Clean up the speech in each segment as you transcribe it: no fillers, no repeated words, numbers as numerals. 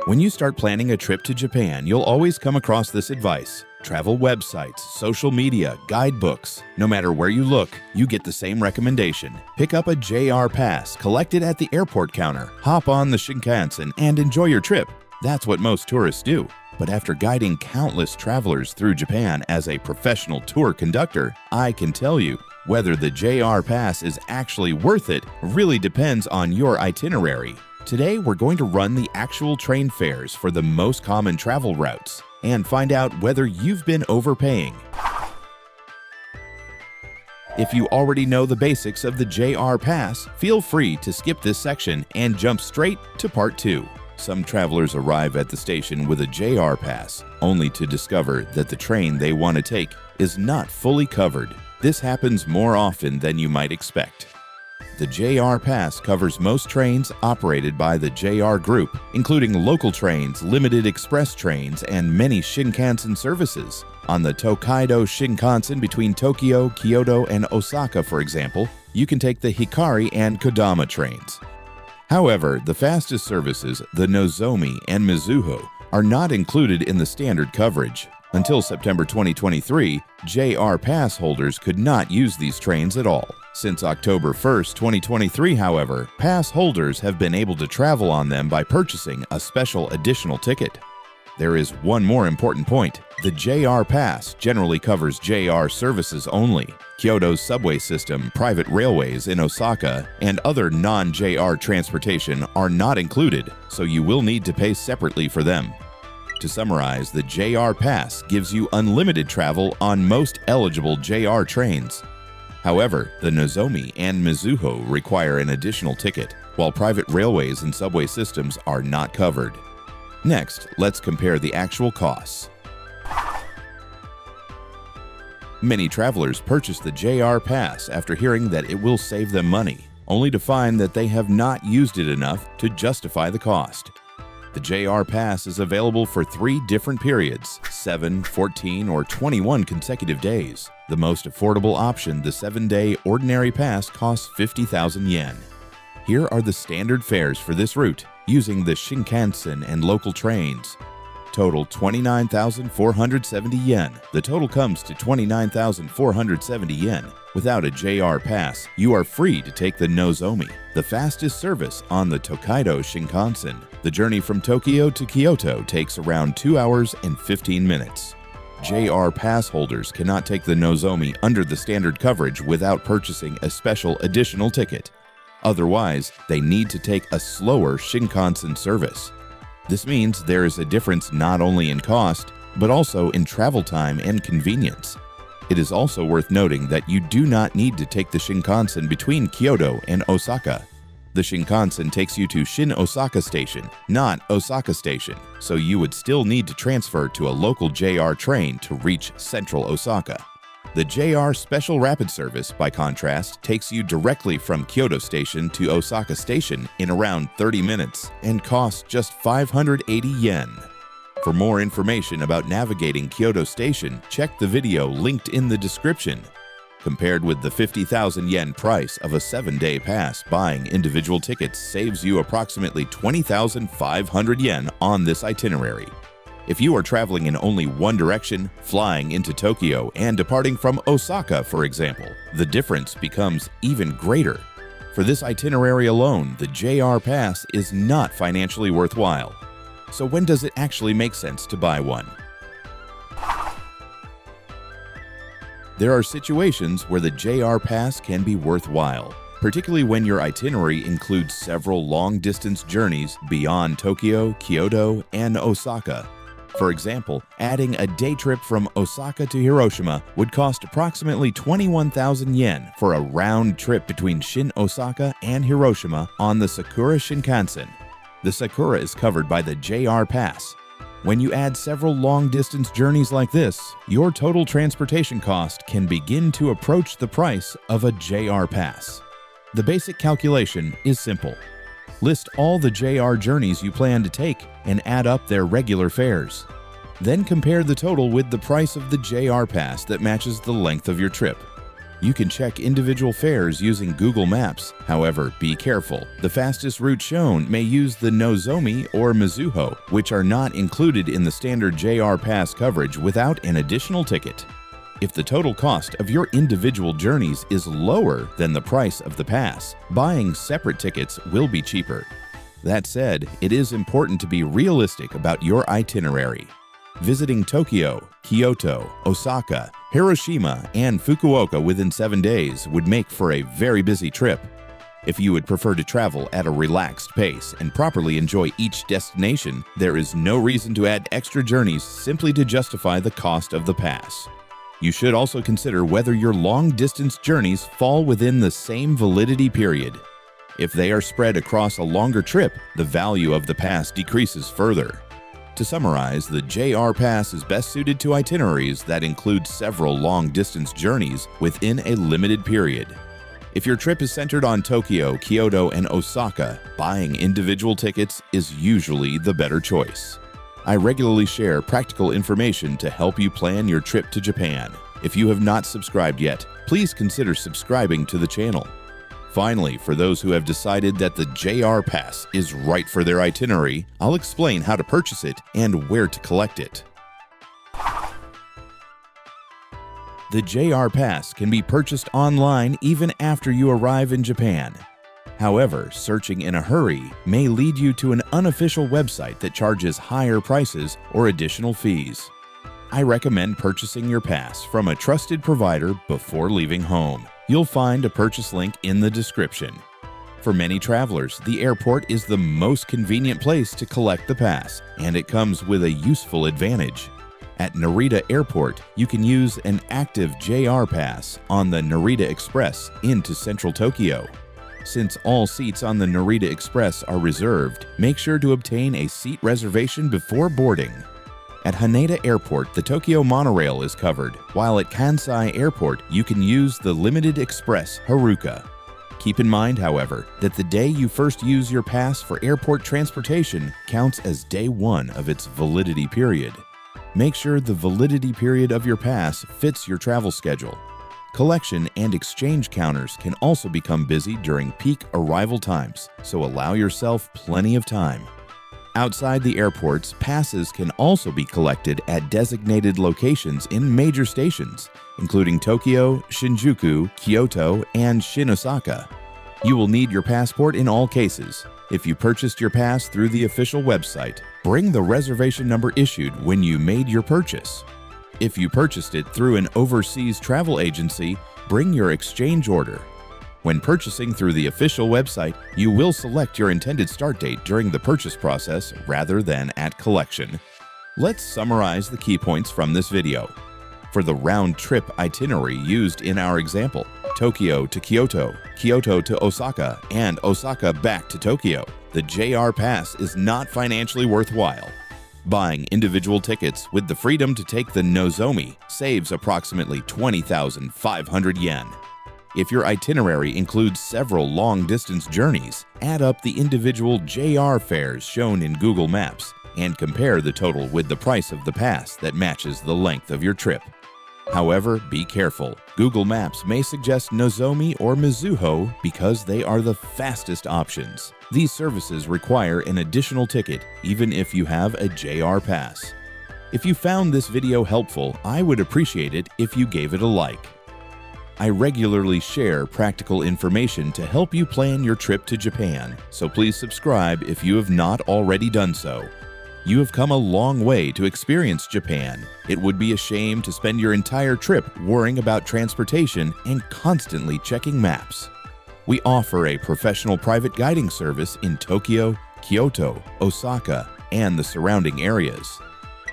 When you start planning a trip to Japan, you'll always come across this advice. Travel websites, social media, guidebooks. No matter where you look, you get the same recommendation. Pick up a JR Pass, collect it at the airport counter, hop on the Shinkansen, and enjoy your trip. That's what most tourists do. But after guiding countless travelers through Japan as a professional tour conductor, I can tell you, whether the JR Pass is actually worth it really depends on your itinerary. Today, we're going to run the actual train fares for the most common travel routes and find out whether you've been overpaying. If you already know the basics of the JR Pass, feel free to skip this section and jump straight to part 2. Some travelers arrive at the station with a JR Pass, only to discover that the train they want to take is not fully covered. This happens more often than you might expect. The JR Pass covers most trains operated by the JR Group, including local trains, limited express trains, and many Shinkansen services. On the Tokyo Shinkansen between Tokyo, Kyoto, and Osaka, for example, you can take the Hikari and Kodama trains. However, the fastest services, the Nozomi and Mizuho, are not included in the standard coverage. Until September 2023, JR Pass holders could not use these trains at all. Since October 1, 2023, however, pass holders have been able to travel on them by purchasing a special additional ticket. There is one more important point. The JR Pass generally covers JR services only. Kyoto's subway system, private railways in Osaka, and other non-JR transportation are not included, so you will need to pay separately for them. To summarize, the JR Pass gives you unlimited travel on most eligible JR trains. However, the Nozomi and Mizuho require an additional ticket, while private railways and subway systems are not covered. Next, let's compare the actual costs. Many travelers purchase the JR Pass after hearing that it will save them money, only to find that they have not used it enough to justify the cost. The JR Pass is available for 3 different periods, 7, 14, or 21 consecutive days. The most affordable option, the 7-day ordinary pass, costs 50,000 yen. Here are the standard fares for this route, using the Shinkansen and local trains. Total 29,470 yen. The total comes to 29,470 yen. Without a JR Pass, you are free to take the Nozomi, the fastest service on the Tokyo Shinkansen. The journey from Tokyo to Kyoto takes around 2 hours and 15 minutes. JR Pass holders cannot take the Nozomi under the standard coverage without purchasing a special additional ticket. Otherwise, they need to take a slower Shinkansen service. This means there is a difference not only in cost, but also in travel time and convenience. It is also worth noting that you do not need to take the Shinkansen between Kyoto and Osaka. The Shinkansen takes you to Shin Osaka Station, not Osaka Station, so you would still need to transfer to a local JR train to reach central Osaka. The JR Special Rapid Service, by contrast, takes you directly from Kyoto Station to Osaka Station in around 30 minutes and costs just 580 yen. For more information about navigating Kyoto Station, check the video linked in the description. Compared with the 50,000 yen price of a 7-day pass, buying individual tickets saves you approximately 20,500 yen on this itinerary. If you are traveling in only one direction, flying into Tokyo and departing from Osaka, for example, the difference becomes even greater. For this itinerary alone, the JR Pass is not financially worthwhile. So when does it actually make sense to buy one? There are situations where the JR Pass can be worthwhile, particularly when your itinerary includes several long-distance journeys beyond Tokyo, Kyoto, and Osaka. For example, adding a day trip from Osaka to Hiroshima would cost approximately 21,000 yen for a round trip between Shin Osaka and Hiroshima on the Sakura Shinkansen. The Sakura is covered by the JR Pass. When you add several long-distance journeys like this, your total transportation cost can begin to approach the price of a JR Pass. The basic calculation is simple. List all the JR journeys you plan to take and add up their regular fares. Then compare the total with the price of the JR Pass that matches the length of your trip. You can check individual fares using Google Maps. However, be careful. The fastest route shown may use the Nozomi or Mizuho, which are not included in the standard JR Pass coverage without an additional ticket. If the total cost of your individual journeys is lower than the price of the pass, buying separate tickets will be cheaper. That said, it is important to be realistic about your itinerary. Visiting Tokyo, Kyoto, Osaka, Hiroshima, and Fukuoka within 7 days would make for a very busy trip. If you would prefer to travel at a relaxed pace and properly enjoy each destination, there is no reason to add extra journeys simply to justify the cost of the pass. You should also consider whether your long-distance journeys fall within the same validity period. If they are spread across a longer trip, the value of the pass decreases further. To summarize, the JR Pass is best suited to itineraries that include several long-distance journeys within a limited period. If your trip is centered on Tokyo, Kyoto, and Osaka, buying individual tickets is usually the better choice. I regularly share practical information to help you plan your trip to Japan. If you have not subscribed yet, please consider subscribing to the channel. Finally, for those who have decided that the JR Pass is right for their itinerary, I'll explain how to purchase it and where to collect it. The JR Pass can be purchased online even after you arrive in Japan. However, searching in a hurry may lead you to an unofficial website that charges higher prices or additional fees. I recommend purchasing your pass from a trusted provider before leaving home. You'll find a purchase link in the description. For many travelers, the airport is the most convenient place to collect the pass, and it comes with a useful advantage. At Narita Airport, you can use an active JR Pass on the Narita Express into central Tokyo. Since all seats on the Narita Express are reserved, make sure to obtain a seat reservation before boarding. At Haneda Airport, the Tokyo monorail is covered, while at Kansai Airport, you can use the Limited Express Haruka. Keep in mind, however, that the day you first use your pass for airport transportation counts as day 1 of its validity period. Make sure the validity period of your pass fits your travel schedule. Collection and exchange counters can also become busy during peak arrival times, so allow yourself plenty of time. Outside the airports, passes can also be collected at designated locations in major stations, including Tokyo, Shinjuku, Kyoto, and Shinosaka. You will need your passport in all cases. If you purchased your pass through the official website, bring the reservation number issued when you made your purchase. If you purchased it through an overseas travel agency, bring your exchange order. When purchasing through the official website, you will select your intended start date during the purchase process rather than at collection. Let's summarize the key points from this video. For the round-trip itinerary used in our example, Tokyo to Kyoto, Kyoto to Osaka, and Osaka back to Tokyo, the JR Pass is not financially worthwhile. Buying individual tickets with the freedom to take the Nozomi saves approximately 20,500 yen. If your itinerary includes several long-distance journeys, add up the individual JR fares shown in Google Maps and compare the total with the price of the pass that matches the length of your trip. However, be careful. Google Maps may suggest Nozomi or Mizuho because they are the fastest options. These services require an additional ticket even if you have a JR Pass. If you found this video helpful, I would appreciate it if you gave it a like. I regularly share practical information to help you plan your trip to Japan, so please subscribe if you have not already done so. You have come a long way to experience Japan. It would be a shame to spend your entire trip worrying about transportation and constantly checking maps. We offer a professional private guiding service in Tokyo, Kyoto, Osaka, and the surrounding areas.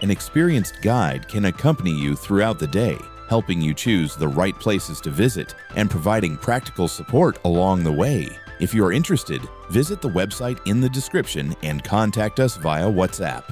An experienced guide can accompany you throughout the day, helping you choose the right places to visit and providing practical support along the way. If you are interested, visit the website in the description and contact us via WhatsApp.